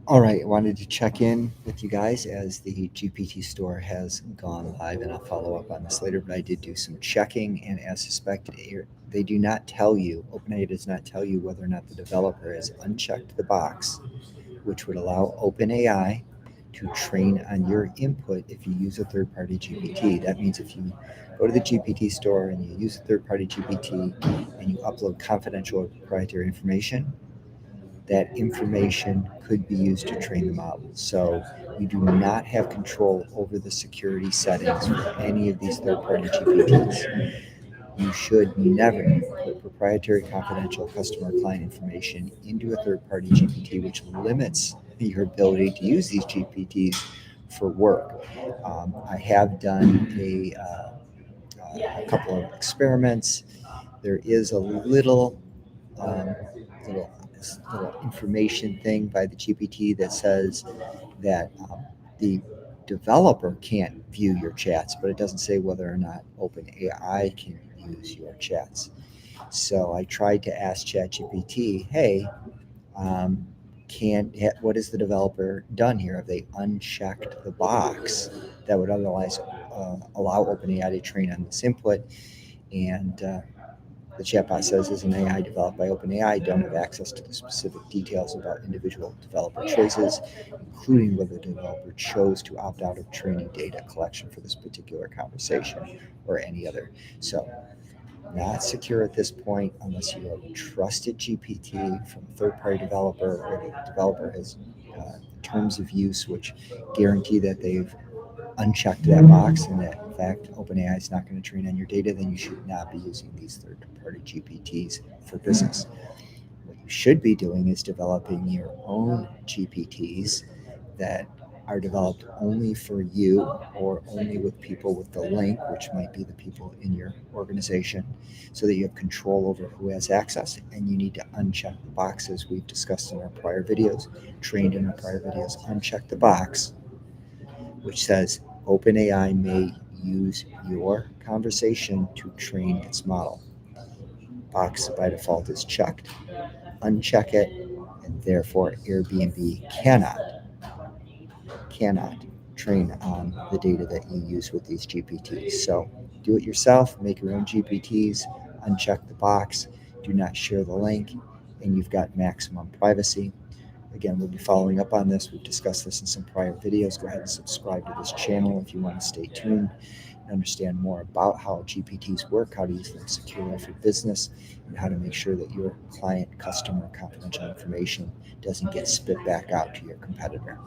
All right, I wanted to check in with you guys as the GPT store has gone live, and I'll follow up on this later. But I did do some checking, and as suspected, they do not tell you, OpenAI does not tell you whether or not the developer has unchecked the box, which would allow OpenAI to train on your input if you use a third party GPT. That means if you go to the GPT store and you use a third party GPT and you upload confidential or proprietary information, that information could be used to train the model. So you do not have control over the security settings for any of these third-party GPTs. You should never put proprietary, confidential customer client information into a third-party GPT, which limits your ability to use these GPTs for work. I have done a couple of experiments. There is a um, little little information thing by the GPT that says that the developer can't view your chats, but it doesn't say whether or not OpenAI can use your chats. So I tried to ask ChatGPT, hey, um, what has the developer done here? Have they unchecked the box that would otherwise allow OpenAI to train on this input? And the chatbot says is an AI developed by OpenAI, don't have access to the specific details about individual developer choices, including whether the developer chose to opt out of training data collection for this particular conversation or any other. So, not secure at this point unless you have a trusted GPT from a third party developer or the developer has terms of use which guarantee that they've unchecked that box and that in fact OpenAI is not going to train on your data, then you should not be using these third-party GPTs for business. What you should be doing is developing your own GPTs that are developed only for you or only with people with the link, which might be the people in your organization, so that you have control over who has access. And you need to uncheck the boxes we've discussed in our prior videos, trained in our prior videos. Uncheck the box which says OpenAI may use your conversation to train its model. Box by default is checked. Uncheck it, and therefore Airbnb cannot train on the data that you use with these GPTs. So do it yourself, make your own GPTs, uncheck the box, do not share the link, and you've got maximum privacy. Again, we'll be following up on this. We've discussed this in some prior videos. Go ahead and subscribe to this channel if you want to stay tuned and understand more about how GPTs work, how to use them securely for business, and how to make sure that your client, customer, confidential information doesn't get spit back out to your competitor.